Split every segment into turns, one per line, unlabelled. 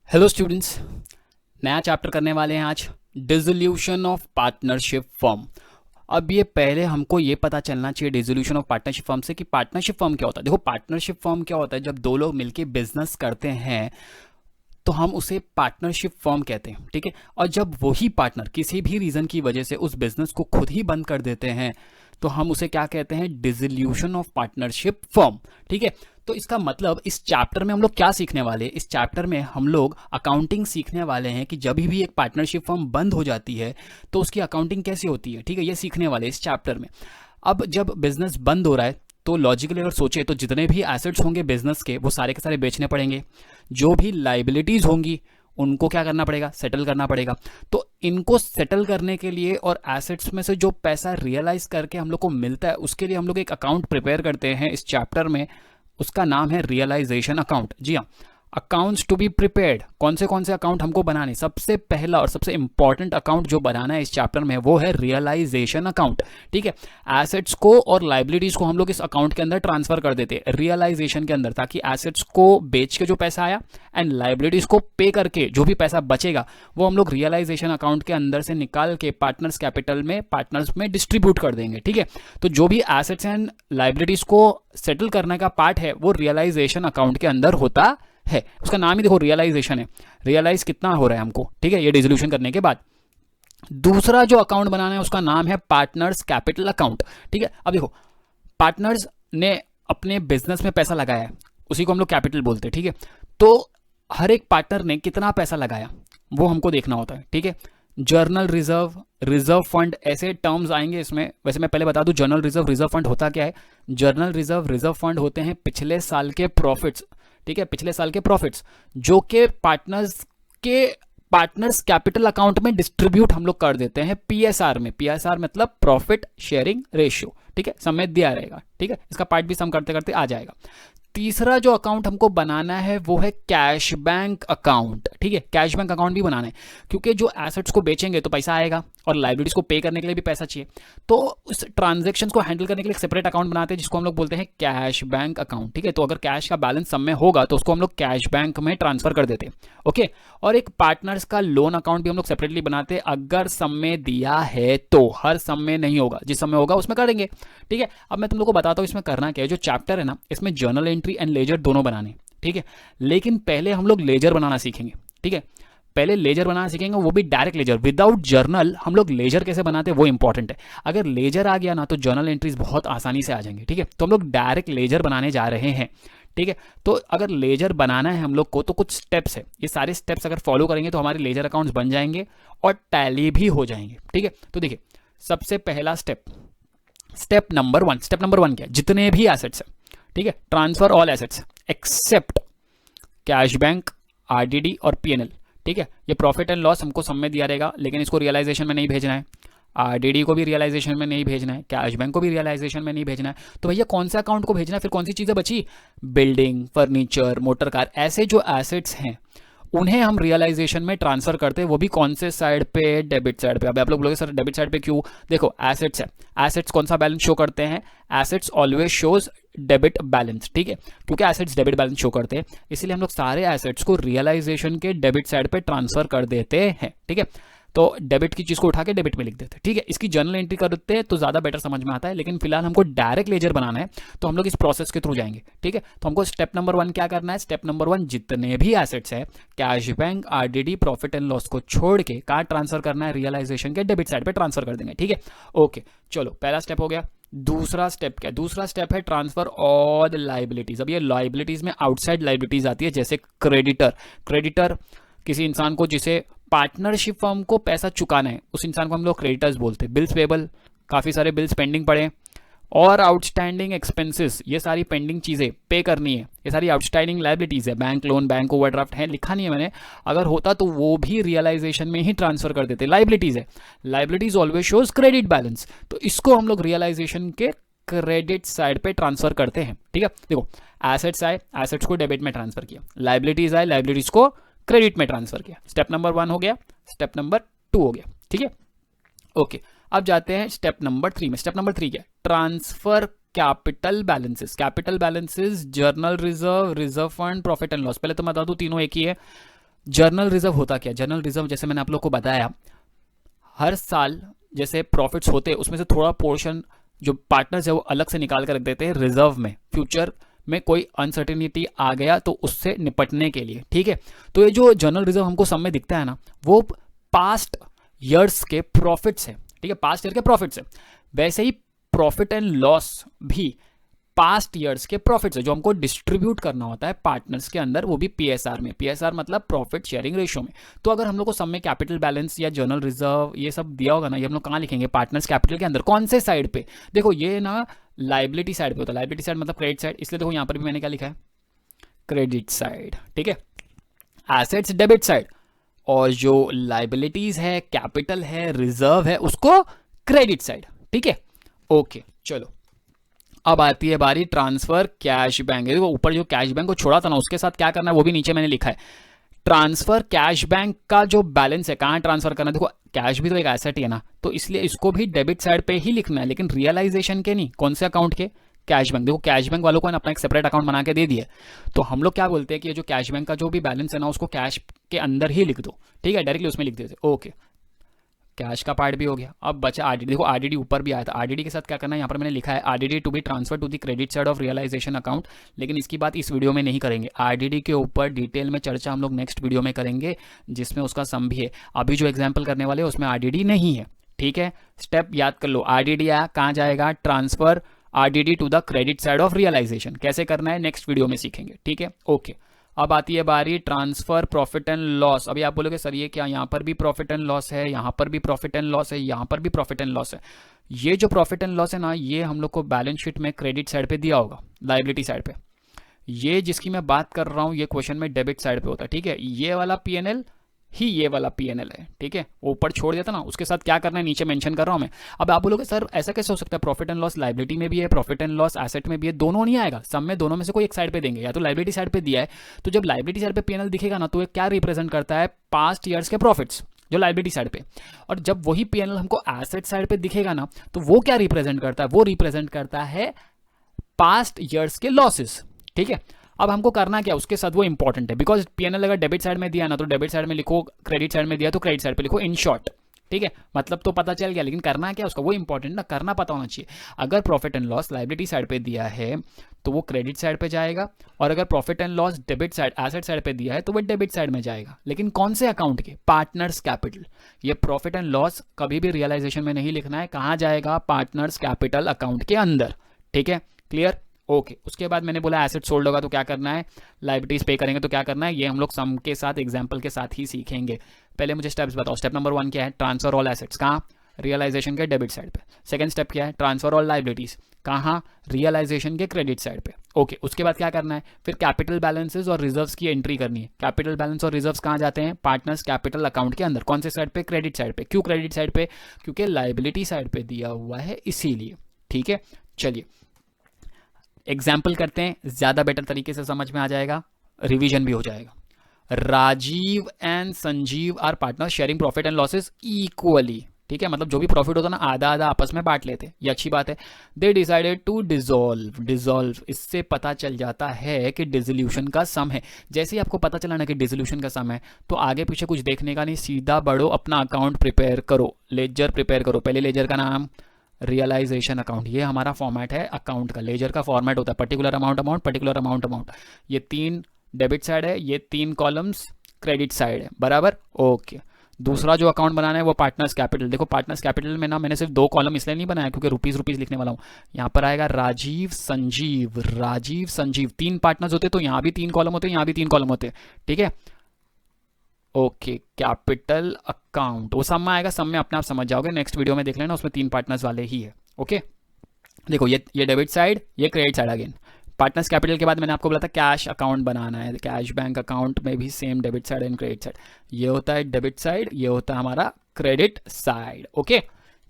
Hello students, नया chapter करने वाले हैं आज, डिसोल्यूशन ऑफ पार्टनरशिप फर्म। अब ये पहले हमको ये पता चलना चाहिए डिसोल्यूशन ऑफ पार्टनरशिप फर्म से कि पार्टनरशिप फर्म क्या होता है। देखो, पार्टनरशिप फर्म क्या होता है, जब दो लोग मिलके बिजनेस करते हैं तो हम उसे पार्टनरशिप फर्म कहते हैं, ठीक है। और जब वही पार्टनर किसी भी रीजन की वजह से उस बिजनेस को खुद ही बंद कर देते हैं तो हम उसे क्या कहते हैं, डिसोल्यूशन ऑफ पार्टनरशिप फर्म, ठीक है। तो इसका मतलब इस चैप्टर में हम लोग क्या सीखने वाले हैं, इस चैप्टर में हम लोग अकाउंटिंग सीखने वाले हैं कि जब भी एक पार्टनरशिप फर्म बंद हो जाती है तो उसकी अकाउंटिंग कैसे होती है, ठीक है। ये सीखने वाले इस चैप्टर में। अब जब बिजनेस बंद हो रहा है तो लॉजिकली अगर सोचे तो जितने भी एसेट्स होंगे बिजनेस के वो सारे के सारे बेचने पड़ेंगे। जो भी लाइबिलिटीज होंगी उनको क्या करना पड़ेगा, सेटल करना पड़ेगा। तो इनको सेटल करने के लिए और एसेट्स में से जो पैसा रियलाइज करके हम लोग को मिलता है उसके लिए हम लोग एक अकाउंट प्रिपेयर करते हैं इस चैप्टर में। उसका नाम है रियलाइजेशन अकाउंट। जी हाँ, अकाउंट्स टू बी प्रिपेयर्ड। कौन से अकाउंट हमको बनाने, सबसे पहला और सबसे इंपॉर्टेंट अकाउंट जो बनाना है इस चैप्टर में वो है रियलाइजेशन अकाउंट, ठीक है। एसेट्स को और लाइबिलिटीज को हम लोग इस अकाउंट के अंदर ट्रांसफर कर देते हैं रियलाइजेशन के अंदर, ताकि एसेट्स को बेच के जो पैसा आया एंड लाइबिलिटीज को पे करके जो भी पैसा बचेगा वो हम लोग रियलाइजेशन अकाउंट के अंदर से निकाल के पार्टनर्स कैपिटल में, पार्टनर्स में डिस्ट्रीब्यूट कर देंगे, ठीक है। तो जो भी एसेट्स एंड लाइबिलिटीज को सेटल करने का पार्ट है वो रियलाइजेशन अकाउंट के अंदर होता है। उसका नाम ही देखो रियलाइजेशन है। रियलाइज कितना हो रहा है हमको, ठीक है, ये डिसोल्यूशन करने के बाद। दूसरा जो अकाउंट बनाना है उसका नाम है पार्टनर्स कैपिटल अकाउंट, ठीक है। अब देखो, पार्टनर्स ने अपने बिजनेस में पैसा लगाया है, उसी को हम लोग कैपिटल बोलते हैं, ठीक है। तो हर एक पार्टनर ने कितना पैसा लगाया वो हमको देखना होता है, ठीक है। जर्नल रिजर्व, रिजर्व फंड, ऐसे टर्म्स आएंगे इसमें। वैसे मैं पहले बता दूं, जर्नल रिजर्व, रिजर्व फंड होता क्या है। जर्नल रिजर्व, रिजर्व फंड होते हैं पिछले साल के प्रॉफिट्स, ठीक है, पिछले साल के प्रॉफिट्स जो के पार्टनर्स कैपिटल अकाउंट में डिस्ट्रीब्यूट हम लोग कर देते हैं पीएसआर में। पीएसआर मतलब प्रॉफिट शेयरिंग रेशियो, ठीक है, समय दिया रहेगा, ठीक है। इसका पार्ट भी सम करते करते आ जाएगा। तीसरा जो अकाउंट हमको बनाना है वो है कैश बैंक अकाउंट, ठीक है। कैश बैंक अकाउंट भी बनाना है क्योंकि जो एसेट्स को बेचेंगे तो पैसा आएगा और लाइबिलिटीज को पे करने के लिए भी पैसा चाहिए। तो उस ट्रांजेक्शन को हैंडल करने के लिए एक सेपरेट अकाउंट बनाते हैं जिसको हम लोग बोलते हैं कैश बैंक अकाउंट, ठीक है। तो अगर कैश का बैलेंस सब में होगा तो उसको हम लोग कैश बैंक में ट्रांसफर कर देते हैं, ओके। और एक पार्टनर्स का लोन अकाउंट भी हम लोग सेपरेटली बनाते हैं, अगर सब में दिया है तो। हर सब में नहीं होगा, जिस समय होगा उसमें करेंगे, ठीक है। अब मैं तुम लोग को बताता हूँ इसमें करना क्या है। जो चैप्टर है ना, इसमें जर्नल एंट्री एंड लेजर दोनों बनाने, ठीक है। लेकिन पहले हम लोग लेजर बनाना सीखेंगे, ठीक है। पहले लेजर बनाना सीखेंगे, वो भी डायरेक्ट लेजर, विदाउट जर्नल। हम लोग लेजर कैसे बनाते हैं वो इंपॉर्टेंट है। अगर लेजर आ गया ना तो जर्नल एंट्रीज बहुत आसानी से आ जाएंगे, ठीक है। तो हम लोग डायरेक्ट लेजर बनाने जा रहे हैं, ठीक है। तो अगर लेजर बनाना है हम लोग को तो कुछ स्टेप्स है, ये सारे स्टेप्स अगर फॉलो करेंगे तो हमारे लेजर अकाउंट्स बन जाएंगे और टैली भी हो जाएंगे, ठीक है। तो देखिए, सबसे पहला स्टेप, स्टेप नंबर वन क्या है, जितने भी एसेट्स है, ठीक है, transfer all assets except cash bank, RDD और पीएनएल, ठीक है। ये प्रॉफिट एंड लॉस हमको सब में दिया रहेगा, लेकिन इसको रियलाइजेशन में नहीं भेजना है। आरडीडी को भी रियलाइजेशन में नहीं भेजना है, कैश बैंक को भी रियलाइजेशन में नहीं भेजना है। तो भैया कौन से अकाउंट को भेजना है, फिर कौन सी चीजें बची, बिल्डिंग, फर्नीचर, मोटर कार, ऐसे जो एसेट्स हैं उन्हें हम रियलाइजेशन में ट्रांसफर करते हैं। वो भी कौन से साइड पे, डेबिट साइड पे। अब आप लोग बोलोगे सर डेबिट साइड पे क्यों, देखो एसेट्स है, एसेट्स कौन सा बैलेंस शो करते हैं, assets always shows debit balance, ठीक है। क्योंकि एसेट्स डेबिट बैलेंस शो करते हैं इसलिए हम लोग सारे एसेट्स को रियलाइजेशन के डेबिट साइड पे ट्रांसफर कर देते हैं, ठीक है। तो डेबिट की चीज को उठा के डेबिट में लिख देते हैं, ठीक है। इसकी जर्नल एंट्री करते हैं तो ज्यादा बेटर समझ में आता है, लेकिन फिलहाल हमको डायरेक्ट लेजर बनाना है तो हम लोग इस प्रोसेस के थ्रू जाएंगे, ठीक है। तो हमको स्टेप नंबर 1 क्या करना है, स्टेप नंबर 1 जितने भी एसेट्स है cash bank, RDD, profit and loss को छोड़ के कहाँ ट्रांसफर करना है, रियलाइजेशन के डेबिट साइड पे ट्रांसफर कर देंगे, ठीक है। ओके, चलो पहला स्टेप हो गया। दूसरा स्टेप क्या है, दूसरा स्टेप है ट्रांसफर ऑल लाइबिलिटीज। अब ये लाइबिलिटीज में आउटसाइड लाइबिलिटीज आती है, जैसे क्रेडिटर। क्रेडिटर किसी इंसान को जिसे पार्टनरशिप फर्म को पैसा चुकाना है उस इंसान को हम लोग क्रेडिटर्स बोलते हैं। बिल्स पेबल, काफी सारे बिल्स पेंडिंग पड़े और आउटस्टैंडिंग एक्सपेंसेस, ये सारी पेंडिंग चीजें पे करनी है, ये सारी आउटस्टैंडिंग लाइबिलिटीज है। बैंक लोन, बैंक ओवरड्राफ्ट है, लिखा नहीं है मैंने, अगर होता तो वो भी रियलाइजेशन में ही ट्रांसफर कर देते। लाइबिलिटीज है, liabilities always shows credit balance, तो इसको हम लोग रियलाइजेशन के क्रेडिट साइड पे ट्रांसफर करते हैं, ठीक है। देखो, एसेट्स आए, एसेट्स को डेबिट में ट्रांसफर किया, लाइबिलिटीज आए, लाइबिलिटीज को क्रेडिट में ट्रांसफर किया। स्टेप नंबर 1 हो गया, स्टेप नंबर 2 हो गया, ठीक है। ओके, अब जाते हैं स्टेप नंबर 3 में। स्टेप नंबर 3 क्या है, transfer capital balances. Capital balances, journal reserve, reserve fund, profit and loss. पहले तो मैं बता दूं तीनों एक ही है। जर्नल रिजर्व होता क्या? जर्नल रिजर्व जैसे मैंने आप लोग को बताया, हर साल जैसे प्रॉफिट्स होते हैं उसमें से थोड़ा पोर्शन जो पार्टनर्स है वो अलग से निकाल कर रख देते हैं रिजर्व में, फ्यूचर में कोई अनसर्टेनिटी आ गया तो उससे निपटने के लिए, ठीक है। तो ये जो जनरल रिजर्व हमको सब में दिखता है ना, वो पास्ट ईयर्स के प्रॉफिट्स है, ठीक है, पास्ट ईयर के प्रॉफिट्स है। वैसे ही प्रॉफिट एंड लॉस भी पास्ट ईयर्स के प्रॉफिट्स है जो हमको डिस्ट्रीब्यूट करना होता है पार्टनर्स के अंदर, वो भी पीएसआर में। पीएसआर मतलब प्रॉफिट शेयरिंग रेशियो में। तो अगर हम लोग को सब में कैपिटल बैलेंस या जनरल रिजर्व ये सब दिया होगा ना, ये हम लोग कहाँ लिखेंगे? पार्टनर्स कैपिटल के अंदर। कौन से साइड पे? देखो ये ना लाइबिलिटी साइड पे होता है, लाइबिलिटी साइड मतलब क्रेडिट साइड, इसलिए देखो यहाँ पर भी मैंने क्या लिखा है? क्रेडिट साइड, ठीक है। एसेट्स डेबिट साइड, और जो लाइबिलिटीज है, कैपिटल है, रिजर्व है, उसको क्रेडिट साइड, ठीक है। ओके चलो, अब आती है बारी ट्रांसफर कैश बैंक। देखो ऊपर जो कैश बैंक को छोड़ा था ना, उसके साथ क्या करना है वो भी नीचे मैंने लिखा है। ट्रांसफर कैश बैंक का जो बैलेंस है कहाँ ट्रांसफर करना है? देखो कैश भी तो एक एसेट ही है ना, तो इसलिए इसको भी डेबिट साइड पे ही लिखना है, लेकिन रियलाइजेशन के नहीं। कौन से अकाउंट के? Cash bank. देखो कैश बैंक वालों को अपना एक सेपरेट अकाउंट बना के दे दिया, तो हम लोग क्या बोलते हैं कि ये जो कैश बैंक का जो भी बैलेंस है ना, उसको कैश के अंदर ही लिख दो, ठीक है, डायरेक्टली उसमें लिख देते। ओके, कैश का पार्ट भी हो गया। अब बचा आरडीडी। देखो आरडीडी ऊपर भी आया था, आरडीडी के साथ क्या करना है? यहाँ पर मैंने लिखा है RDD to be transfer to the credit side of realisation account, लेकिन इसकी बात इस वीडियो में नहीं करेंगे। आरडीडी के ऊपर डिटेल में चर्चा हम लोग नेक्स्ट वीडियो में करेंगे, जिसमें उसका सम भी है। अभी जो एग्जाम्पल करने वाले हैं उसमें आरडीडी नहीं है, ठीक है। स्टेप याद कर लो, आरडीडी आया, कहाँ जाएगा? Transfer RDD to the credit side of realisation. कैसे करना है नेक्स्ट वीडियो में सीखेंगे, ठीक है। ओके, अब आती है बारी ट्रांसफर प्रॉफिट एंड लॉस। अभी आप बोलोगे सर ये क्या, यहाँ पर भी प्रॉफिट एंड लॉस है, यहाँ पर भी प्रॉफिट एंड लॉस है, यहाँ पर भी प्रॉफिट एंड लॉस है। ये जो प्रॉफिट एंड लॉस है ना, ये हम लोग को बैलेंस शीट में क्रेडिट साइड पे दिया होगा, लाइबिलिटी साइड पे। ये जिसकी मैं बात कर रहा हूँ ये क्वेश्चन में डेबिट साइड पे होता है, ठीक है। ये वाला पीएनएल ही ये वाला पीएनएल है, ठीक है। ऊपर छोड़ देता ना, उसके साथ क्या करना है नीचे मेंशन कर रहा हूं मैं। अब आप बोलोगे सर ऐसा कैसे हो सकता है? प्रॉफिट एंड लॉस लाइबिलिटी में भी है, प्रॉफिट एंड लॉस एसेट में भी है, दोनों नहीं आएगा। सब में दोनों में से कोई एक साइड पे देंगे, या तो लाइबिलिटी साइड पे दिया है, तो जब लाइबिलिटी साइड पे पीएनएल दिखेगा ना, तो ये क्या रिप्रेजेंट करता है? पास्ट ईयर्स के प्रॉफिट्स, जो लाइबिलिटी साइड पे। और जब वही पीएनएल हमको एसेट साइड पे दिखेगा ना, तो वो क्या रिप्रेजेंट करता है? वो रिप्रेजेंट करता है पास्ट ईयर्स के लॉसेस, ठीक है। अब हमको करना क्या उसके साथ, वो इंपॉर्टेंट है, बिकॉज पीएनएल अगर डेबिट साइड में दिया ना तो डेबिट साइड में लिखो, क्रेडिट साइड में दिया तो क्रेडिट साइड पे लिखो, इन शॉर्ट, ठीक है। मतलब तो पता चल गया, लेकिन करना क्या उसका, वो इंपॉर्टेंट ना, करना पता होना चाहिए। अगर profit and loss liability side पे दिया है तो वो क्रेडिट साइड पे जाएगा, और अगर profit and loss debit side asset side पे दिया है तो वो डेबिट साइड में जाएगा। लेकिन कौन से अकाउंट के? Partners capital. ये प्रॉफिट एंड लॉस कभी भी रियलाइजेशन में नहीं लिखना है, कहाँ जाएगा? पार्टनर्स कैपिटल अकाउंट के अंदर, ठीक है, क्लियर। ओके, उसके बाद मैंने बोला एसेट सोल्ड होगा तो क्या करना है, लाइबिलिटीज पे करेंगे तो क्या करना है, ये हम लोग सम के साथ एग्जांपल के साथ ही सीखेंगे। पहले मुझे स्टेप्स बताओ। स्टेप नंबर 1 क्या है? ट्रांसफर ऑल एसेट्स, कहाँ? रियलाइजेशन के डेबिट साइड पे। सेकंड स्टेप क्या है? ट्रांसफर ऑल लाइबिलिटीज, कहाँ? रियलाइजेशन के क्रेडिट साइड पे। ओके, उसके बाद क्या करना है? फिर कैपिटल बैलेंसेज और रिजर्व्स की एंट्री करनी है। कैपिटल बैलेंस और रिजर्व्स कहाँ जाते हैं? पार्टनर्स कैपिटल अकाउंट के अंदर। कौन से साइड पे? क्रेडिट साइड पे। क्यों क्रेडिट साइड पे? क्योंकि लाइबिलिटी साइड पे दिया हुआ है इसीलिए, ठीक है। चलिए एग्जाम्पल करते हैं, ज्यादा बेटर तरीके से समझ में आ जाएगा, रिवीजन भी हो जाएगा। Rajeev and Sanjeev are partner sharing profit and losses equally, ठीक है। मतलब जो भी प्रॉफिट होता है ना, आधा आधा आपस में बांट लेते, ये अच्छी बात है। दे डिसाइडेड टू डिसॉल्व, इससे पता चल जाता है कि डिसोल्यूशन का सम है। जैसे ही आपको पता चला ना कि डिसोल्यूशन का सम है, तो आगे पीछे कुछ देखने का नहीं, सीधा बढ़ो, अपना अकाउंट प्रिपेयर करो, लेजर प्रिपेयर करो। पहले लेजर का नाम रियलाइजेशन अकाउंट, ये हमारा फॉर्मेट है अकाउंट का। लेजर का फॉर्मेट होता है पर्टिकुलर अमाउंट, पर्टिकुलर अमाउंट। ये 3 डेबिट साइड है, ये 3 कॉलम्स क्रेडिट साइड है, बराबर। ओके, दूसरा जो अकाउंट बनाना है वो पार्टनर्स कैपिटल। देखो पार्टनर्स कैपिटल में ना मैंने सिर्फ 2 कॉलम इसलिए नहीं बनाया क्योंकि रुपीज लिखने वाला हूँ। यहाँ पर आएगा राजीव संजीव, 3 पार्टनर्स होते तो यहाँ भी 3 कॉलम होते, यहाँ भी 3 कॉलम होते, ठीक है। ओके, कैपिटल अकाउंट वो सम में आएगा, सम में अपने आप समझ जाओगे, नेक्स्ट वीडियो में देख लेना, उसमें 3 पार्टनर्स वाले ही है। ओके, देखो ये डेबिट साइड, ये credit side. Again partners capital के बाद मैंने आपको बोला था कैश अकाउंट बनाना है, कैश बैंक अकाउंट में भी same debit side and credit side. ये होता है डेबिट साइड, ये होता है हमारा क्रेडिट साइड। ओके,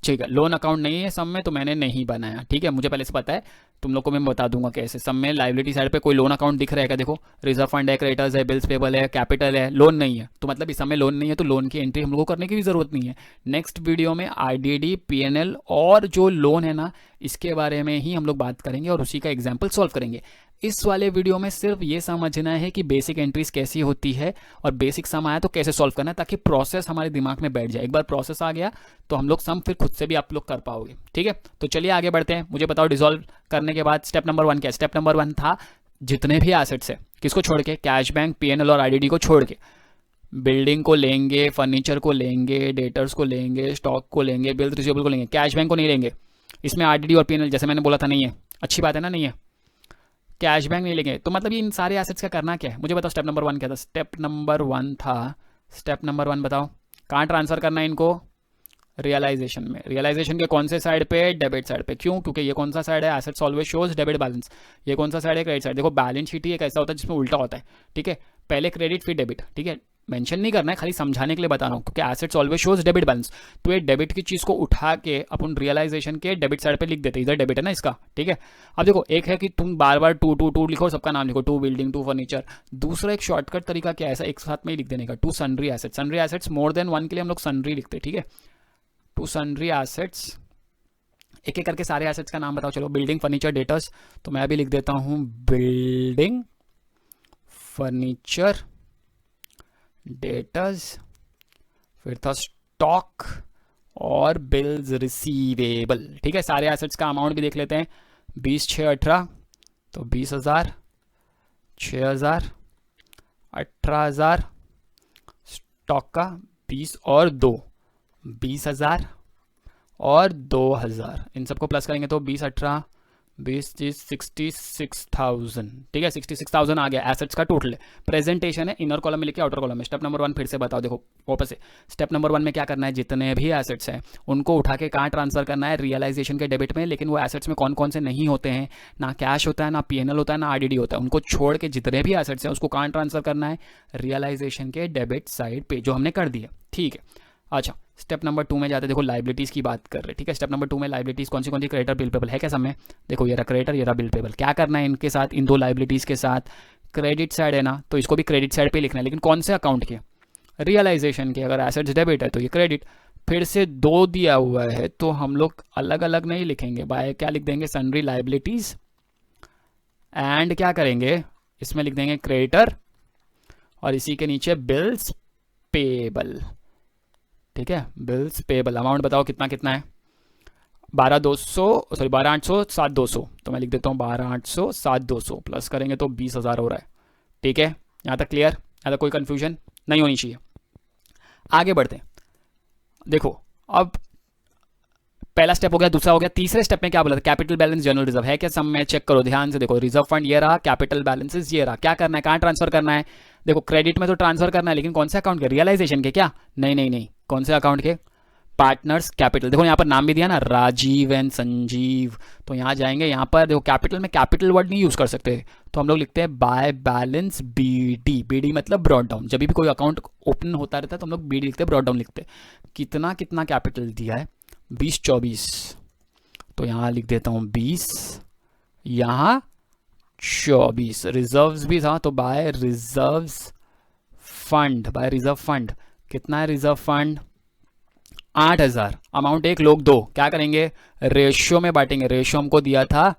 ठीक है। लोन अकाउंट नहीं है सम में तो मैंने नहीं बनाया, ठीक है, मुझे पहले से पता है। तुम लोग को मैं बता दूंगा कैसे। सब में लाइबिलिटी साइड पे कोई लोन अकाउंट दिख रहेगा, देखो रिजर्व फंड है, क्रेडिटर्स है, बिल्स पेबल है, कैपिटल है, लोन नहीं है, तो मतलब इस समय लोन नहीं है तो लोन की एंट्री हम लोग को करने की भी ज़रूरत नहीं है। नेक्स्ट वीडियो में आईडीडी, पीएनएल और जो लोन है ना, इसके बारे में ही हम लोग बात करेंगे और उसी का एग्जाम्पल सॉल्व करेंगे। इस वाले वीडियो में सिर्फ ये समझना है कि बेसिक एंट्रीज कैसी होती है और बेसिक सम आया तो कैसे सॉल्व करना है, ताकि प्रोसेस हमारे दिमाग में बैठ जाए। एक बार प्रोसेस आ गया तो हम लोग सम फिर खुद से भी आप लोग कर पाओगे, ठीक है। तो चलिए आगे बढ़ते हैं। मुझे बताओ डिसॉल्व करने के बाद स्टेप नंबर 1 क्या है। स्टेप नंबर 1 था जितने भी एसेट्स है, किसको छोड़ के, कैश बैंक, पीएनएल और आईडीडी को छोड़ के, बिल्डिंग को लेंगे, फर्नीचर को लेंगे, डेटर्स को लेंगे, स्टॉक को लेंगे, बिल रिसीवेबल को लेंगे, कैश बैंक को नहीं लेंगे। इसमें आईडीडी और पीएनएल जैसे मैंने बोला था नहीं है, अच्छी बात है ना, नहीं है, कैश बैंक नहीं लेंगे। तो मतलब ये इन सारे एसेट्स का करना क्या है, मुझे बताओ। स्टेप नंबर 1 क्या था। स्टेप नंबर 1 था, स्टेप नंबर 1 बताओ कहाँ ट्रांसफर करना है इनको, रियलाइजेशन में। रियलाइजेशन के कौन से साइड पे, डेबिट साइड पे। क्यों, क्योंकि ये कौन सा साइड है, assets always shows debit balance. ये कौन सा साइड है, क्रेडिट साइड। देखो बैलेंस शीट ही एक ऐसा होता है जिसमें उल्टा होता है, ठीक है, पहले क्रेडिट फिर डेबिट, ठीक है। मेंशन नहीं करना है, खाली समझाने के लिए बता रहा हूँ, क्योंकि assets always shows debit balance. तो ये डेबिट की चीज़ को उठा के अपन रियलाइजेशन के डेबिट साइड पे लिख देते हैं, इधर डेबिट है ना इसका, ठीक है। अब देखो एक है कि तुम बार बार 2 लिखो, सबका नाम लिखो, 2 बिल्डिंग, 2 फर्नीचर। दूसरा एक शॉर्टकट तरीका क्या है, ऐसा एक साथ में ही लिख देने का, 2 sundry assets. Sundry assets more than 1 के लिए हम लोग सन्ड्री लिखते हैं, ठीक है। 2 सन्ड्री एसेट्स, एक एक करके सारे एसेट्स का नाम बताओ। चलो बिल्डिंग, फर्नीचर, डेटर्स, तो मैं भी लिख देता हूँ बिल्डिंग, फर्नीचर, डेटर्स, फिर था स्टॉक और बिल्स रिसीवेबल, ठीक है। सारे एसेट्स का अमाउंट भी देख लेते हैं। 20, 6, 18, तो 20,000, 6,000, 18,000, स्टॉक का 20 और 2, 20,000 और 2,000, इन सबको प्लस करेंगे तो 20, 18, 20, 66,000, ठीक है। 66,000 आ गया एसेट्स का टोटल। प्रेजेंटेशन है, इनर कॉलम में लिखे, आउटर कॉलम में। स्टेप नंबर 1 फिर से बताओ, देखो वापस से। स्टेप नंबर 1 में क्या करना है, जितने भी एसेट्स हैं उनको उठा के कहाँ ट्रांसफर करना है, रियलाइजेशन के डेबिट में। लेकिन वो एसेट्स में कौन कौन से नहीं होते हैं, ना कैश होता है, ना पीएनएल होता है, ना आईडीडी होता है, उनको छोड़ के जितने भी एसेट्स हैं उसको कहाँ ट्रांसफर करना है, रियलाइजेशन के डेबिट साइड पे, जो हमने कर दिया, ठीक है। अच्छा स्टेप नंबर 2 में जाते हैं, देखो लाइबिलिटीज़ की बात कर रहे हैं, ठीक है। स्टेप नंबर 2 में लाइबिलिटीज़ कौन सी क्रेडिटर, बिल पेबल है क्या सब में। देखो ये रहा क्रेडिटर, ये रहा बिल पेबल। क्या करना है इनके साथ, इन 2 लाइबिलिटीज़ के साथ, क्रेडिट साइड है ना तो इसको भी क्रेडिट साइड पे लिखना है, लेकिन कौन से अकाउंट के, रियलाइजेशन के। अगर एसेट्स डेबिट है तो ये क्रेडिट, फिर से 2 दिया हुआ है तो हम लोग अलग अलग नहीं लिखेंगे, बाय क्या लिख देंगे, सन्ड्री लाइबिलिटीज़, एंड क्या करेंगे इसमें लिख देंगे क्रेडिटर, और इसी के नीचे बिल्स पेबल, ठीक है। Bills payable. अमाउंट बताओ कितना कितना है, 12,800, 7,200, तो मैं लिख देता हूँ 12,800, 7,200, प्लस करेंगे तो 20,000 हो रहा है, ठीक है। यहाँ तक क्लियर, यहाँ तक कोई कंफ्यूजन नहीं होनी चाहिए। आगे बढ़ते हैं, देखो अब पहला स्टेप हो गया, दूसरा हो गया, तीसरे स्टेप में क्या बोला था, कैपिटल बैलेंस, जनरल रिजर्व है क्या सब में, चेक करो ध्यान से। देखो रिजर्व फंड ये रहा, कैपिटल बैलेंसेस ये रहा। क्या करना है, कहाँ ट्रांसफर करना है, देखो क्रेडिट में तो ट्रांसफर करना है, लेकिन कौन से अकाउंट के, रियलाइजेशन के क्या, नहीं, कौन से अकाउंट के, पार्टनर्स कैपिटल। देखो यहाँ पर नाम भी दिया ना, राजीव एंड संजीव, तो यहाँ जाएंगे, यहाँ पर देखो कैपिटल में कैपिटल वर्ड नहीं यूज कर सकते, तो हम लोग लिखते हैं बाय बैलेंस बीडी। बीडी मतलब ब्रॉड डाउन, जब भी कोई अकाउंट ओपन होता रहता है तो हम लोग बीडी लिखते हैं, ब्रॉड डाउन लिखते हैं। कितना कितना कैपिटल दिया है, 20, 24, तो यहाँ लिख देता हूँ 20, यहाँ 24। रिजर्व्स भी था तो by reserves fund, by reserve fund कितना है, रिजर्व फंड 8,000। अमाउंट 1 लोग 2, क्या करेंगे, रेशियो में बांटेंगे। रेशियो हमको दिया था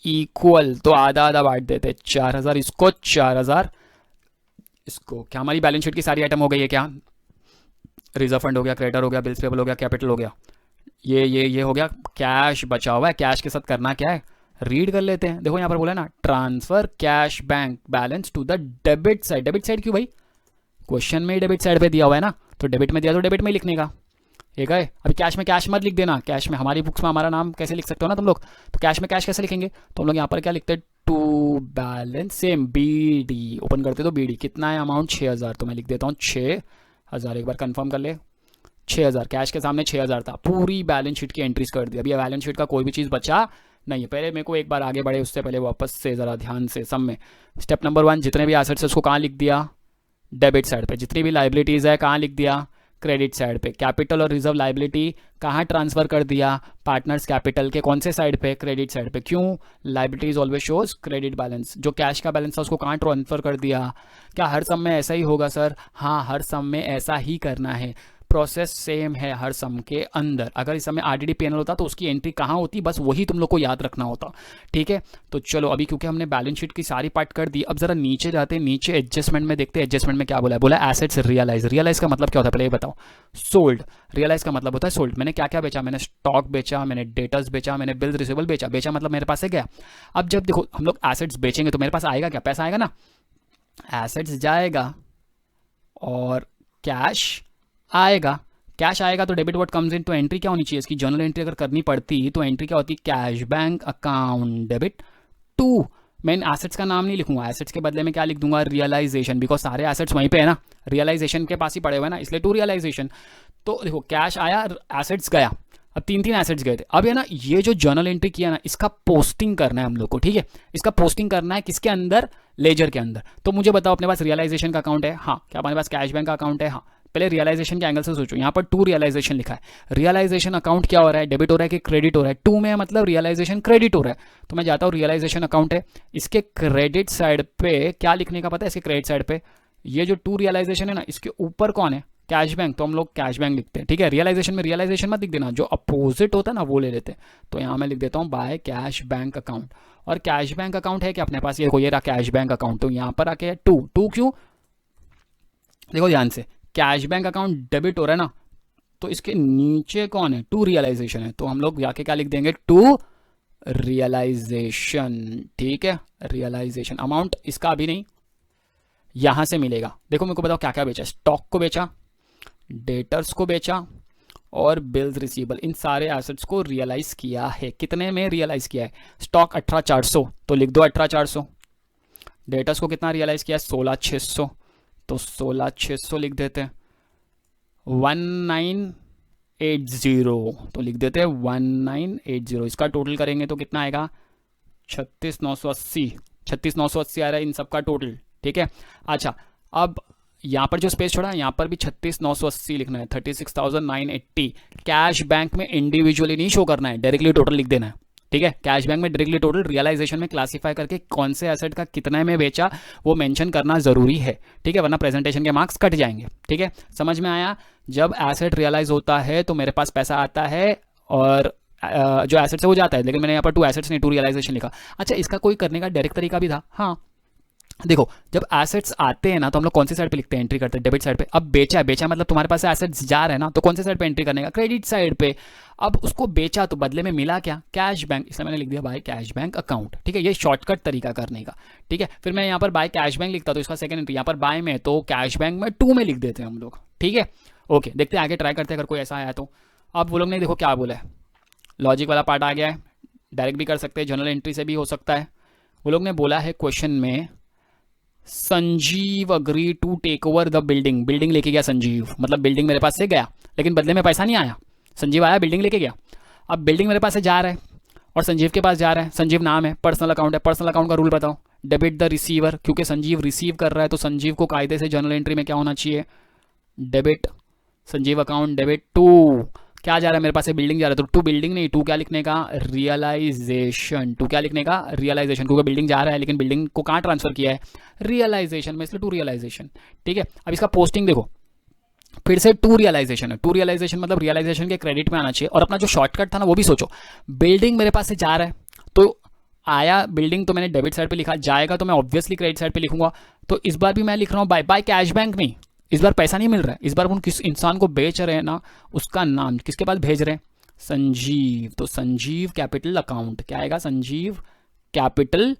इक्वल, तो आधा आधा बांट देते, 4,000 इसको, 4,000 इसको। क्या हमारी बैलेंस शीट की सारी आइटम हो गई है क्या, रिजर्व फंड हो गया, क्रेडिटर हो गया, बिल्स पेबल हो गया, कैपिटल हो गया, ये हो गया। कैश बचा हुआ है, कैश के साथ करना क्या है, रीड कर लेते हैं। देखो यहाँ पर बोला ना, transfer cash bank balance to the debit side. Debit side क्यों भाई, क्वेश्चन में ही डेबिट साइड पे दिया हुआ है ना, तो डेबिट में दिया तो डेबिट में ही लिखने का, ठीक है। अभी कैश में कैश मत लिख देना, कैश में हमारी बुक्स में हमारा नाम कैसे लिख सकते हो ना तुम लोग, तो कैश में कैश कैसे लिखेंगे, तो हम लोग यहाँ पर क्या लिखते हैं, to balance same BD, open करते तो बीडी कितना है अमाउंट, 6,000, तो मैं लिख देता हूँ 6,000। एक बार कंफर्म कर ले, 6,000 कैश के सामने 6,000 था, पूरी बैलेंस शीट की एंट्रीज कर दी। अभी बैलेंस शीट का कोई भी चीज़ बचा नहीं है। पहले मेरे को एक बार आगे बढ़े उससे पहले वापस से ज़रा ध्यान से सब में, स्टेप नंबर 1 जितने भी एसेट्स है उसको कहाँ लिख दिया, डेबिट साइड पे। जितनी भी लाइबिलिटीज़ है कहाँ लिख दिया, क्रेडिट साइड पे। कैपिटल और रिजर्व लाइबिलिटी कहाँ ट्रांसफर कर दिया, पार्टनर्स कैपिटल के कौन से साइड पे, क्रेडिट साइड पे। क्यों, liability is always shows credit balance. जो कैश का बैलेंस था उसको कहाँ ट्रांसफर कर दिया। क्या हर सम में ऐसा ही होगा सर? हाँ, हर सम में ऐसा ही करना है, प्रोसेस सेम है हर सम के अंदर। अगर इस समय आरडीडी पीएनएल होता तो उसकी एंट्री कहाँ होती, बस वही तुम लोग को याद रखना होता। ठीक है, तो चलो अभी क्योंकि हमने बैलेंस शीट की सारी पार्ट कर दी, अब जरा नीचे जाते हैं, नीचे एडजस्टमेंट में देखते हैं। एडजस्टमेंट में क्या बोला है, बोला एसेट्स रियलाइज। रियलाइज का मतलब क्या होता है पहले ये बताओ। सोल्ड, रियलाइज का मतलब होता है सोल्ड। मैंने क्या क्या बेचा, मैंने स्टॉक बेचा, मैंने डेटर्स बेचा, मैंने बिल्स रिसीवेबल बेचा। बेचा मतलब मेरे पास से गया। अब जब देखो हम लोग एसेट्स बेचेंगे तो मेरे पास आएगा क्या, पैसा आएगा ना, एसेट्स जाएगा और कैश आएगा। कैश आएगा तो डेबिट व्हाट कम्स इन, तो एंट्री क्या होनी चाहिए इसकी, जर्नल एंट्री अगर करनी पड़ती तो एंट्री क्या होती, cash bank account debit to. मैं इन एसेट्स का नाम नहीं लिखूंगा, एसेट्स के बदले में क्या लिख दूंगा, रियलाइजेशन, बिकॉज सारे एसेट्स वहीं पे है ना, रियलाइजेशन के पास ही पड़े हुए ना, इसलिए टू रियलाइजेशन। तो देखो कैश आया, एसेट्स गया, अब तीन तीन एसेट्स गए थे। अब है ना ये जो जर्नल एंट्री किया ना, इसका पोस्टिंग करना है हम लोग को। ठीक है, इसका पोस्टिंग करना है किसके अंदर, लेजर के अंदर। तो मुझे बताओ अपने पास रियलाइजेशन का अकाउंट है, हाँ। क्या हमारे पास कैश बैंक का अकाउंट है, हाँ। पहले रियलाइजेशन के एंगल से सोचो, यहाँ पर टू रियलाइजेशन लिखा है। रियलाइजेशन अकाउंट क्या हो रहा है, डेबिट हो रहा है कि क्रेडिट हो रहा है, टू में मतलब रियलाइजेशन क्रेडिट हो रहा है। तो मैं जाता हूँ रियलाइजेशन अकाउंट है, इसके क्रेडिट साइड पे क्या लिखने का पता है, इसके क्रेडिट साइड पे ये जो टू रियलाइजेशन है ना, इसके ऊपर कौन है, कैश बैंक। तो हम लोग कैश बैंक लिखते हैं। ठीक है, रियलाइजेशन में रियलाइजेशन मत लिख देना, जो अपोजिट होता है ना वो ले लेते हैं। तो यहाँ मैं लिख देता हूँ बाय कैश बैंक अकाउंट। और कैश बैंक अकाउंट है कि अपने पास, ये रहा कैश बैंक अकाउंट। तो यहाँ पर आके टू, टू क्यों, देखो ध्यान से, कैश बैंक अकाउंट डेबिट हो रहा है ना, तो इसके नीचे कौन है, टू रियलाइजेशन है। तो हम लोग जाके क्या लिख देंगे, टू रियलाइजेशन। ठीक है, रियलाइजेशन अमाउंट इसका अभी नहीं, यहां से मिलेगा। देखो मेरे को बताओ क्या क्या बेचा, स्टॉक को बेचा, डेटर्स को बेचा और बिल्स रिसीवेबल, इन सारे एसेट्स को रियलाइज किया है। कितने में रियलाइज किया है, स्टॉक 18,400 तो लिख दो 18,400। डेटर्स को कितना रियलाइज किया, 16,600 तो 16,600 लिख देते हैं। 1980 तो लिख देते हैं 1980। इसका टोटल करेंगे तो कितना आएगा, 36,980। 36,980 आ रहा है इन सब का टोटल। ठीक है, अच्छा अब यहाँ पर जो स्पेस छोड़ा है यहाँ पर भी 36,980 लिखना है, 36,980। कैश बैंक में इंडिविजुअली नहीं शो करना है, डायरेक्टली टोटल लिख देना है। ठीक है, कैश बैंक में डायरेक्टली टोटल, रियलाइजेशन में क्लासिफाई करके कौन से एसेट का कितना में बेचा वो मेंशन करना जरूरी है। ठीक है, वरना प्रेजेंटेशन के मार्क्स कट जाएंगे। ठीक है, समझ में आया। जब एसेट रियलाइज होता है तो मेरे पास पैसा आता है और जो एसेट है वो जाता है, लेकिन मैंने यहाँ पर टू एसेट्स नहीं टू रियलाइजेशन लिखा। अच्छा, इसका कोई करने का डायरेक्ट तरीका भी था, हाँ। देखो जब एसेट्स आते हैं ना तो हम लोग कौन सी साइड पे लिखते हैं, एंट्री करते हैं डेबिट साइड पे। अब बेचा है, बेचा मतलब तुम्हारे पास एसेट्स जा रहे हैं ना, तो कौन से साइड पे एंट्री करने का, क्रेडिट साइड पे। अब उसको बेचा तो बदले में मिला क्या, कैश बैंक, इसलिए मैंने लिख दिया बाय कैश बैंक अकाउंट। ठीक है, ये शॉर्टकट तरीका करने का। ठीक है, फिर मैं यहाँ पर बाय कैश बैंक लिखता तो इसका सेकंड एंट्री यहाँ पर बाय में, तो कैश बैंक में टू में लिख देते हैं हम लोग। ठीक है, ओके, देखते हैं आगे, ट्राई करते हैं अगर कोई ऐसा आया तो। अब वो लोग ने देखो क्या बोला है, लॉजिक वाला पार्ट आ गया है, डायरेक्ट भी कर सकते हैं, जर्नल एंट्री से भी हो सकता है। वो लोग ने बोला है क्वेश्चन में, Sanjeev agree to take over the building. Building लेके गया संजीव, मतलब बिल्डिंग मेरे पास से गया लेकिन बदले में पैसा नहीं आया। संजीव आया, बिल्डिंग लेके गया। अब बिल्डिंग मेरे पास से जा रहा है और संजीव के पास जा रहा है, संजीव नाम है, पर्सनल अकाउंट है। पर्सनल अकाउंट का रूल बताओ, डेबिट द रिसीवर, क्योंकि संजीव रिसीव कर रहा है तो संजीव को कायदे से जर्नल एंट्री में क्या होना चाहिए, debit. Sanjeev account debit to, क्या जा रहा है मेरे पास से, बिल्डिंग जा रहा है, तो टू बिल्डिंग नहीं, टू क्या लिखने का, रियलाइजेशन। टू क्या लिखने का, रियलाइजेशन, क्योंकि बिल्डिंग जा रहा है लेकिन बिल्डिंग को कहाँ ट्रांसफर किया है, रियलाइजेशन में, इसलिए टू रियलाइजेशन। ठीक है, अब इसका पोस्टिंग देखो, फिर से टू रियलाइजेशन है। टू रियलाइजेशन मतलब रियलाइजेशन के क्रेडिट में आना चाहिए। और अपना जो शॉर्टकट था ना वो भी सोचो, बिल्डिंग मेरे पास से जा रहा है तो आया बिल्डिंग, तो मैंने डेबिट साइड पे लिखा, जाएगा तो मैं ऑब्वियसली क्रेडिट साइड पे लिखूंगा। तो इस बार भी मैं लिख रहा हूँ बाय कैश बैंक में। इस बार पैसा नहीं मिल रहा है, इस बार उन किस इंसान को बेच रहे हैं ना, उसका नाम किसके पास भेज रहे हैं, संजीव। तो संजीव कैपिटल अकाउंट, क्या आएगा, संजीव कैपिटल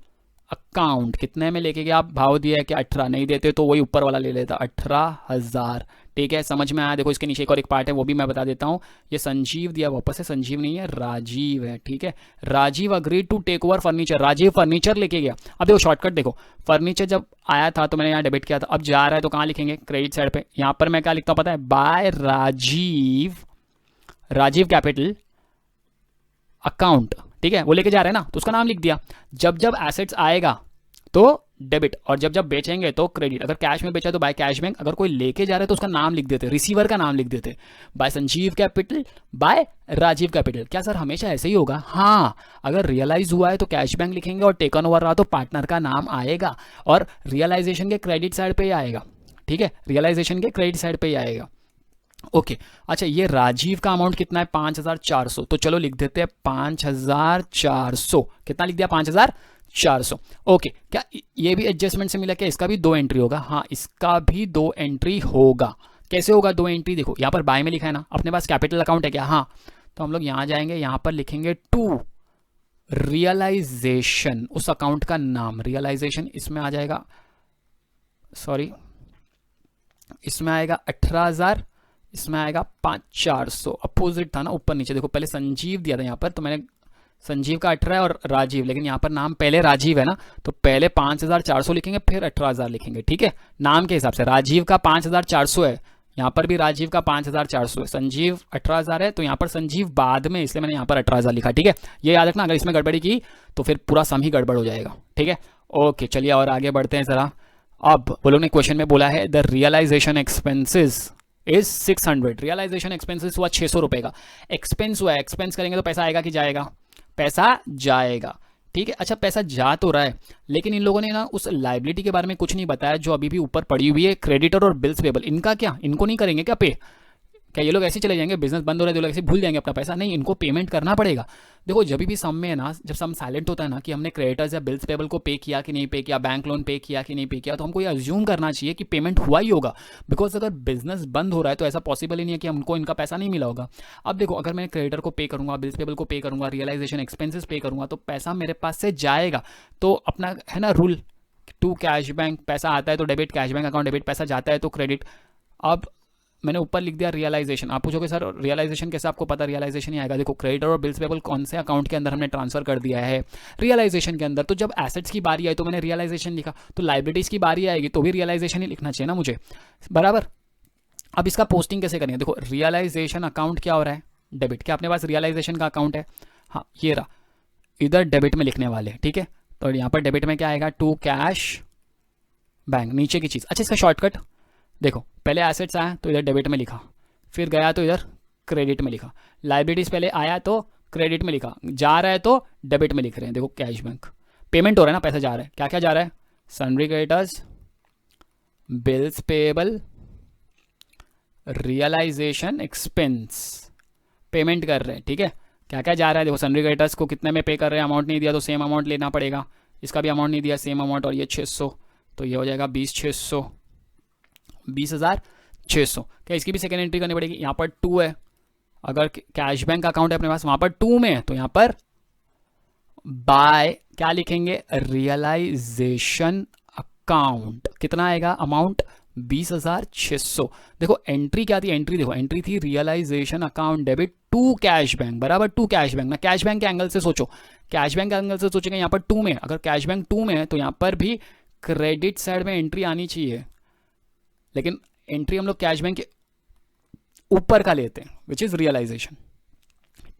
अकाउंट। कितने में लेके गया, आप भाव दिया है कि 18, नहीं देते तो वही ऊपर वाला ले लेता, 18,000। ठीक है, समझ में आया। देखो इसके नीचे एक और एक पार्ट है वो भी मैं बता देता हूँ। ये संजीव दिया, वापस से संजीव नहीं है, राजीव है। ठीक है, Rajeev agree to take over furniture, Rajeev furniture लेके गया। अब देखो शॉर्टकट देखो, फर्नीचर जब आया था तो मैंने यहाँ डेबिट किया था, अब जा रहा है तो कहाँ लिखेंगे, क्रेडिट साइड पे। यहाँ पर मैं क्या लिखता हूँ पता है, by Rajeev, Rajeev capital account. ठीक है, वो लेके जा रहे हैं ना तो उसका नाम लिख दिया। जब जब एसेट्स आएगा तो डेबिट, और जब जब बेचेंगे तो क्रेडिट। अगर कैश में बेचा तो बाय कैश बैंक, अगर कोई लेके जा रहे तो उसका नाम लिख देते, रिसीवर का नाम लिख देते, by Sanjeev capital, by Rajeev capital. क्या सर हमेशा ऐसे ही होगा? हाँ, अगर रियलाइज हुआ है तो कैश बैंक लिखेंगे और टेकन ओवर रहा तो पार्टनर का नाम आएगा और रियलाइजेशन के क्रेडिट साइड पे ही आएगा। ठीक है, रियलाइजेशन के क्रेडिट साइड पे ही आएगा। ओके अच्छा, ये राजीव का अमाउंट कितना है? 5400। तो चलो लिख देते हैं 5400। कितना लिख दिया? 5400। ओके, क्या ये भी एडजस्टमेंट से मिला? क्या इसका भी 2 एंट्री होगा? हाँ, इसका भी 2 एंट्री होगा। कैसे होगा 2 एंट्री? देखो यहाँ पर बाय में लिखा है ना, अपने पास कैपिटल अकाउंट है क्या? हाँ, तो हम लोग यहाँ जाएंगे, यहाँ पर लिखेंगे टू रियलाइजेशन, उस अकाउंट का नाम रियलाइजेशन, इसमें आ जाएगा, सॉरी इसमें आएगा 18,000, इसमें आएगा 5400। अपोजिट था ना ऊपर नीचे, देखो पहले संजीव दिया था यहाँ पर, तो मैंने संजीव का 18 और राजीव, लेकिन यहाँ पर नाम पहले राजीव है ना, तो पहले 5400 लिखेंगे फिर 18,000 लिखेंगे। ठीक है, नाम के हिसाब से राजीव का 5400 है, यहाँ पर भी राजीव का 5400 है, संजीव 18,000 है, तो यहाँ पर संजीव बाद में, इसलिए मैंने यहाँ पर 18,000 लिखा। ठीक है, ये याद रखना, अगर इसमें गड़बड़ी की तो फिर पूरा सम ही गड़बड़ हो जाएगा। ठीक है, ओके चलिए और आगे बढ़ते हैं जरा। अब वो लोग ने क्वेश्चन में बोला है the realisation expenses is 600। Realisation expenses हुआ 600 रुपए का, एक्सपेंस हुआ है, एक्सपेंस करेंगे तो पैसा आएगा कि जाएगा? पैसा जाएगा। ठीक है, अच्छा पैसा जा तो रहा है, लेकिन इन लोगों ने ना उस लाइबिलिटी के बारे में कुछ नहीं बताया जो अभी भी ऊपर पड़ी हुई है, क्रेडिटर और बिल्स पेबल। इनका क्या, इनको नहीं करेंगे क्या पे? क्या ये लोग ऐसे चले जाएंगे, बिजनेस बंद हो रहा है तो लोग ऐसे भूल जाएंगे अपना पैसा? नहीं, इनको पेमेंट करना पड़ेगा। देखो जब भी सम में है ना, जब सम साइलेंट होता है ना कि हमने क्रेडिटर्स या बिल्स पेबल को पे किया कि नहीं पे किया, बैंक लोन पे किया कि नहीं पे किया, तो हमको ये अज्यूम करना चाहिए कि पेमेंट हुआ ही होगा। बिकॉज अगर बिजनेस बंद हो रहा है तो ऐसा पॉसिबल ही नहीं है कि हमको इनका पैसा नहीं मिला होगा। अब देखो अगर मैं क्रेडिटर को पे करूंगा, बिल्स पेबल को पे करूंगा, रियलाइजेशन एक्सपेंसेस पे करूंगा, तो पैसा मेरे पास से जाएगा। तो अपना है ना रूल, टू कैश बैंक, पैसा आता है तो debit, cash bank account debit, पैसा जाता है तो क्रेडिट। अब मैंने ऊपर लिख दिया रियलाइजेशन। आप पूछोगे सर रियलाइजेशन कैसे आपको पता? रियलाइजेशन ही आएगा। देखो क्रेडिटर और बिल्स पेबल कौन से अकाउंट के अंदर हमने ट्रांसफर कर दिया है? रियलाइजेशन के अंदर। तो जब एसेट्स की बारी आई तो मैंने रियलाइजेशन लिखा, तो लाइबिलिटीज की बारी आएगी तो भी रियलाइजेशन ही लिखना चाहिए ना मुझे, बराबर। अब इसका पोस्टिंग कैसे करेंगे? देखो रियलाइजेशन अकाउंट क्या हो रहा है? डेबिट। क्या अपने पास रियलाइजेशन का अकाउंट है? हाँ ये रहा, इधर डेबिट में लिखने वाले। ठीक है, तो यहाँ पर डेबिट में क्या आएगा? टू कैश बैंक, नीचे की चीज़। अच्छा इसका शॉर्टकट देखो, पहले एसेट्स आया तो इधर डेबिट में लिखा, फिर गया तो इधर क्रेडिट में लिखा, लाइबिलिटीज पहले आया तो क्रेडिट में लिखा, जा रहा है तो डेबिट में लिख रहे हैं। देखो कैश बैंक, पेमेंट हो रहा है ना, पैसा जा रहा है। क्या क्या जा रहा है? Sundry creditors, bills payable, realisation expense, payment कर रहे हैं। ठीक है, क्या क्या जा रहा है? देखो सन्ड्री क्रेडिटर्स को कितने में पे कर रहे हैं, अमाउंट नहीं दिया तो सेम अमाउंट लेना पड़ेगा, इसका भी अमाउंट नहीं दिया सेम अमाउंट, और ये 600, तो ये हो जाएगा 20,600, 20,600। क्या इसकी भी सेकेंड एंट्री करनी पड़ेगी? यहाँ पर 2 है, अगर कैश बैंक अकाउंट है अपने पास वहां पर 2 में है, तो यहाँ पर बाय क्या लिखेंगे? Realisation account. कितना आएगा अमाउंट? 20,600। देखो एंट्री क्या थी? एंट्री देखो, एंट्री थी realisation account debit to cash bank, बराबर टू कैश बैंक ना, कैश बैंक के एंगल से सोचो, कैश बैंक के एंगल से सोचेंगे यहाँ पर 2 में, अगर कैश बैंक 2 में है तो यहाँ पर भी क्रेडिट साइड में एंट्री आनी चाहिए, लेकिन एंट्री हम लोग कैश बैंक के ऊपर का लेते हैं, विच इज रियलाइजेशन।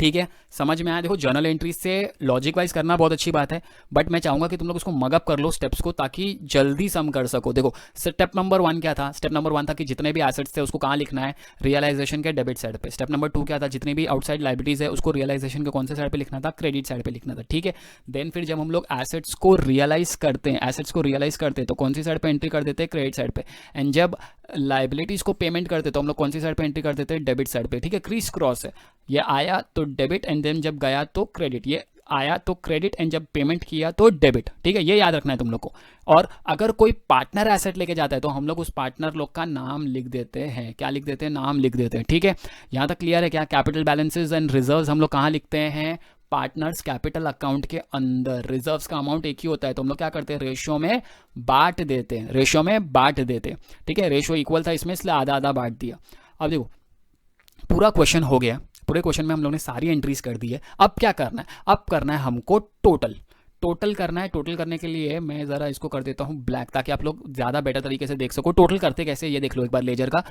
ठीक है, समझ में आया? देखो जर्नल एंट्री से लॉजिक वाइज करना बहुत अच्छी बात है, बट मैं चाहूंगा कि तुम लोग उसको मगअप कर लो स्टेप्स को, ताकि जल्दी सम कर सको। देखो स्टेप नंबर 1 क्या था? स्टेप नंबर 1 था कि जितने भी एसेट्स थे उसको कहाँ लिखना है? रियलाइजेशन के डेबिट साइड पे। स्टेप नंबर 2 क्या था? जितनी भी आउटसाइड लाइबिलिटीज है उसको रियलाइजेशन के कौन से साइड पे लिखना था? क्रेडिट साइड पे लिखना था। ठीक है, देन फिर जब हम लोग एसेट्स को रियलाइज करते हैं, एसेट्स को रियलाइज करते हैं तो कौन सी साइड पे एंट्री कर देते हैं? क्रेडिट साइड पे। एंड जब लाइबिलिटीज को पेमेंट करते तो हम लोग कौन सी साइड पे एंट्री कर देते हैं? डेबिट साइड पे। ठीक है, क्रीस क्रॉस है, ये आया तो डेबिट एंड देन जब गया तो क्रेडिट, ये आया तो क्रेडिट एंड जब पेमेंट किया तो डेबिट। ठीक है, ये याद रखना है तुम लोग को। और अगर कोई पार्टनर एसेट लेके जाता है तो हम लोग उस पार्टनर लोग का नाम लिख देते हैं। क्या लिख देते हैं? नाम लिख देते हैं। ठीक है, यहां तक क्लियर है क्या? कैपिटल बैलेंसेस एंड रिजर्व्स हम लोग कहाँ लिखते हैं? पार्टनर्स कैपिटल अकाउंट के अंदर। रिजर्व्स का अमाउंट एक ही होता है तो हम लोग क्या करते हैं? रेशियो में बांट देते हैं, रेशियो में बांट देते हैं। ठीक है, रेशियो इक्वल था इसमें इसलिए आधा आधा बांट दिया। अब देखो पूरा क्वेश्चन हो गया, पूरे क्वेश्चन में हम लोग ने सारी एंट्रीज कर दी है। अब क्या करना है? अब करना है हमको टोटल करना है। टोटल करने के लिए मैं ज़रा इसको कर देता हूँ ब्लैक, ताकि आप लोग ज़्यादा बेटर तरीके से देख सको टोटल करते कैसे, ये देख लो एक बार लेजर का।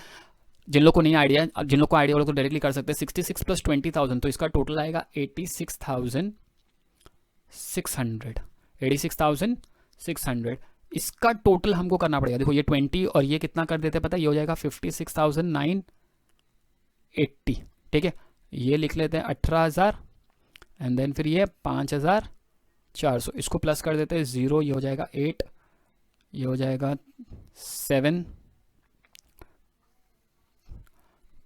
जिन लोग को नहीं आइडिया, जिन लोग को आइडिया वो लोग तो डायरेक्टली कर सकते हैं। 66 + 20,000 तो इसका टोटल आएगा 86,600, 86,600। इसका टोटल हमको करना पड़ेगा। देखो ये 20 और ये कितना कर देते हैं पता है, ये हो जाएगा 56,980, ठीक है। ये लिख लेते हैं 18,000 एंड देन फिर ये 5,400, इसको प्लस कर देते हैं 0, ये हो जाएगा 8, ये हो जाएगा 7,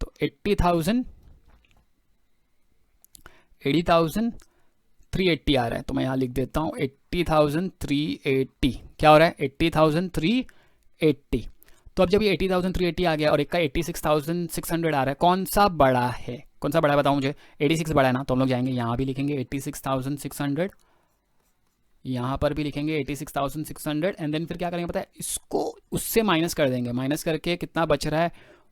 तो 80,380 आ रहा है। तो मैं यहाँ लिख देता हूँ 80,380, क्या हो रहा है 80,380। तो अब जब ये 80,380 आ गया और एक का 86,600 आ रहा है, कौन सा बड़ा है, कौन सा बड़ा है बताओ मुझे। 86 बड़ा है ना, तो हम लोग जाएंगे यहाँ भी लिखेंगे 86,600, यहाँ पर भी लिखेंगे 86,600 एंड देन फिर क्या करेंगे पता है, इसको उससे माइनस कर देंगे। माइनस करके कितना बच रहा है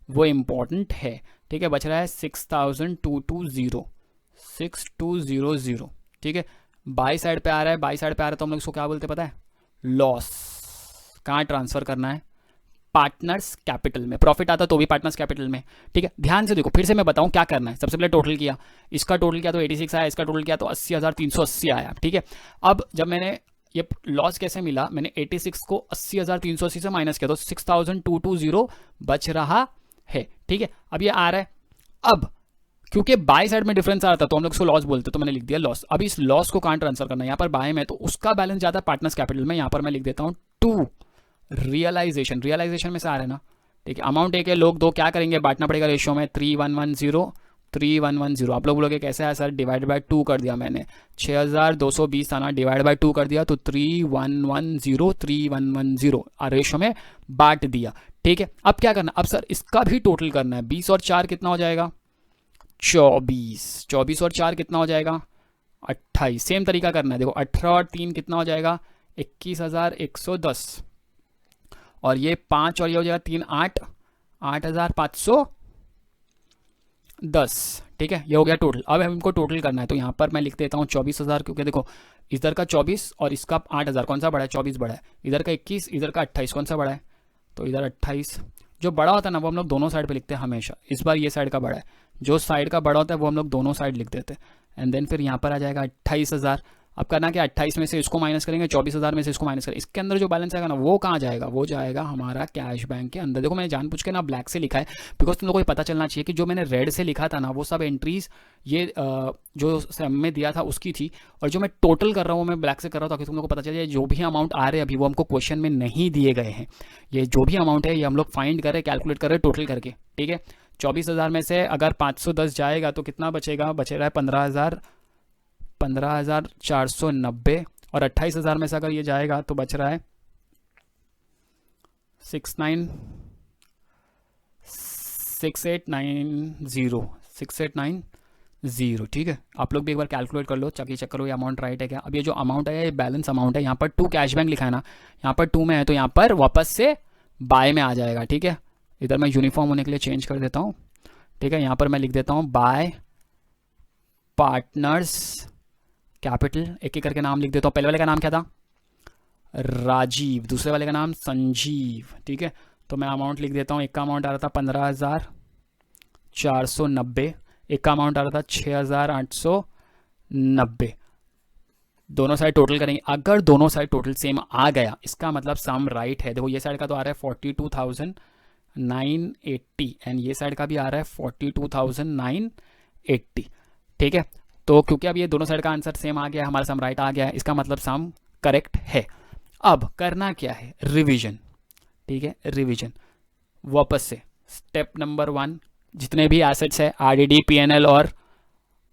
वो इम्पॉर्टेंट है, ठीक है। बच रहा है 6,220, ठीक है। बाई साइड पे आ रहा है, बाई साइड पे आ रहा है तो हम लोग इसको क्या बोलते हैं पता है, लॉस। कहाँ ट्रांसफर करना है, पार्टनर्स कैपिटल में। प्रॉफिट आता तो भी पार्टनर्स कैपिटल में, ठीक है। ध्यान से देखो, फिर से मैं बताऊं क्या करना है। सबसे पहले टोटल किया, इसका टोटल किया तो 86 आया, इसका टोटल किया तो 80,380 आया, ठीक है। अब जब मैंने ये लॉस कैसे मिला, मैंने 86 को 80,380 से माइनस किया तो 6,220 बच रहा है, ठीक है। अब ये आ रहा है, अब क्योंकि बाय साइड में डिफरेंस आ रहा था तो हम लोग उसको लॉस बोलते, तो मैंने लिख दिया लॉस। अब इस लॉस को कहाँ ट्रांसफर करना है, यहाँ पर बाय में, तो उसका बैलेंस जाता है पार्टनर्स कैपिटल में। यहाँ पर मैं लिख देता हूँ 2 रियलाइजेशन, रियलाइजेशन में से आ रहा है ना, ठीक है। अमाउंट एक है, लोग दो, क्या करेंगे, बांटना पड़ेगा रेशियो में 3,110। आप लोग बोलोगे कैसे है सर, डिवाइड बाय 2 कर दिया मैंने, 6,220 था ना, डिवाइड बाय 2 कर दिया तो 3,110 रेशियो में बांट दिया, ठीक है। अब क्या करना, अब सर इसका भी टोटल करना है। 20 और 4 कितना हो जाएगा, 24 और 4 कितना हो जाएगा, 28। सेम तरीका करना है, देखो 18 और 3 कितना हो जाएगा, 21,110, और ये 5 और ये हो जाएगा 3, 8,510, ठीक है। ये हो गया टोटल। अब हमको टोटल करना है तो यहाँ पर मैं लिख देता हूँ 24,000, क्योंकि देखो इधर का 24 और इसका 8,000, कौन सा बड़ा है, 24 बड़ा है। इधर का 21, इधर का 28, कौन सा बड़ा है, तो इधर 28। जो बड़ा होता है ना वो हम लोग दोनों साइड पे लिखते हैं हमेशा, इस बार ये साइड का बड़ा है। जो साइड का बड़ा होता है वो हम लोग दोनों साइड लिख देते हैं एंड देन फिर यहाँ पर आ जाएगा 28,000। अब करना क्या, 28 में से इसको माइनस करेंगे, 24,000 में से इसको माइनस करेंगे। इसके अंदर जो बैलेंस आएगा ना वो कहाँ जाएगा, वो जाएगा हमारा कैश बैंक के अंदर। देखो मैंने जानबूझ के ना ब्लैक से लिखा है बिकॉज तुम लोगों को पता चलना चाहिए कि जो मैंने रेड से लिखा था ना वो सब एंट्रीज ये जो सेम में दिया था उसकी थी, और जो मैं टोटल कर रहा हूँ मैं ब्लैक से कर रहा हूँ ताकि तुम लोगों को पता चले जो भी अमाउंट आ रहे हैं अभी वो हमको क्वेश्चन में नहीं दिए गए हैं। ये जो भी अमाउंट है ये हम लोग फाइंड करें, कैलकुलेट करें टोटल करके, ठीक है। 24,000 में से अगर 510 जाएगा तो कितना बचेगा, बचे रहा है 15,490, और 28,000 में से अगर ये जाएगा तो बच रहा है 6890, ठीक है। आप लोग भी एक बार कैलकुलेट कर लो, चेक करो ये अमाउंट राइट है क्या। अब ये जो अमाउंट है ये बैलेंस अमाउंट है, यहाँ पर 2 कैश बैंक लिखा है ना, यहाँ पर 2 में है तो यहाँ पर वापस से बाय में आ जाएगा, ठीक है। इधर मैं यूनिफॉर्म होने के लिए चेंज कर देता हूँ, ठीक है। यहाँ पर मैं लिख देता हूँ बाय पार्टनर्स कैपिटल, एक एक करके नाम लिख देता हूँ। पहले वाले का नाम क्या था, राजीव, दूसरे वाले का नाम संजीव, ठीक है। तो मैं अमाउंट लिख देता हूँ, एक का अमाउंट आ रहा था 15,490, एक का अमाउंट आ रहा था 6,890। दोनों साइड टोटल करेंगे, अगर दोनों साइड टोटल सेम आ गया इसका मतलब सम राइट है। देखो ये साइड का तो आ रहा है 42,980 एंड ये साइड का भी आ रहा है 42,980, ठीक है। तो क्योंकि अब ये दोनों साइड का आंसर सेम आ गया, हमारा सम राइट आ गया, इसका मतलब सम करेक्ट है। अब करना क्या है, रिवीजन, ठीक है। रिवीजन वापस से स्टेप नंबर 1, जितने भी एसेट्स है आरडीडी, पीएनएल और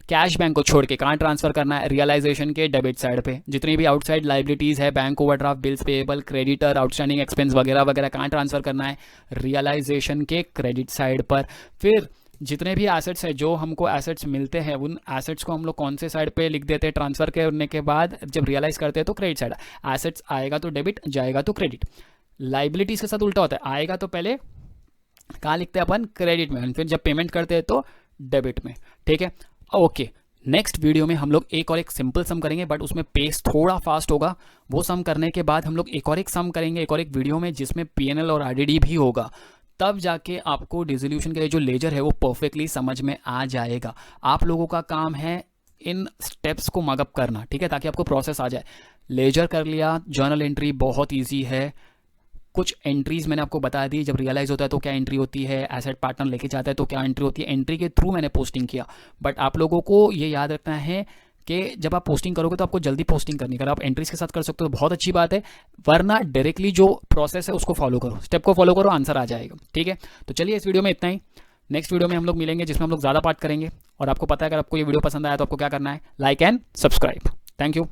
कैश बैंक को छोड़ के कहाँ ट्रांसफर करना है, रियलाइजेशन के डेबिट साइड पे। जितनी भी आउटसाइड लाइबिलिटीज है, bank overdraft, bills payable, creditor, outstanding expense वगैरह वगैरह, कहाँ ट्रांसफर करना है, रियलाइजेशन के क्रेडिट साइड पर। फिर जितने भी एसेट्स है, जो हमको एसेट्स मिलते हैं उन एसेट्स को हम लोग कौन से साइड पे लिख देते हैं, ट्रांसफर करने के बाद जब रियलाइज करते हैं तो क्रेडिट साइड। एसेट्स आएगा तो डेबिट, जाएगा तो क्रेडिट। लाइबिलिटीज के साथ उल्टा होता है, आएगा तो पहले कहाँ लिखते हैं अपन, क्रेडिट में, फिर जब पेमेंट करते हैं तो डेबिट में, ठीक है। ओके, नेक्स्ट वीडियो में हम लोग एक और एक सिंपल सम करेंगे बट उसमें पेस थोड़ा फास्ट होगा। वो सम करने के बाद हम लोग एक और एक सम करेंगे एक और एक वीडियो में जिसमें पीएनएल और आरडीडी भी होगा, तब जाके आपको डिसोल्यूशन के लिए जो लेजर है वो परफेक्टली समझ में आ जाएगा। आप लोगों का काम है इन स्टेप्स को मगअप करना, ठीक है, ताकि आपको प्रोसेस आ जाए। लेजर कर लिया, जर्नल एंट्री बहुत ईजी है। कुछ एंट्रीज मैंने आपको बता दी, जब रियलाइज होता है तो क्या एंट्री होती है, एसेट पार्टनर लेके जाता है तो क्या एंट्री होती है, एंट्री के थ्रू मैंने पोस्टिंग किया। बट आप लोगों को ये याद रखना है कि जब आप पोस्टिंग करोगे तो आपको जल्दी पोस्टिंग करनी है। अगर आप एंट्रीज के साथ कर सकते हो तो बहुत अच्छी बात है, वरना डायरेक्टली जो प्रोसेस है उसको फॉलो करो, स्टेप को फॉलो करो, आंसर आ जाएगा। ठीक है, तो चलिए इस वीडियो में इतना ही। नेक्स्ट वीडियो में हम लोग मिलेंगे जिसमें हम लोग ज़्यादा बात करेंगे। और आपको पता है अगर आपको ये वीडियो पसंद आया तो आपको क्या करना है, like and subscribe. Thank you.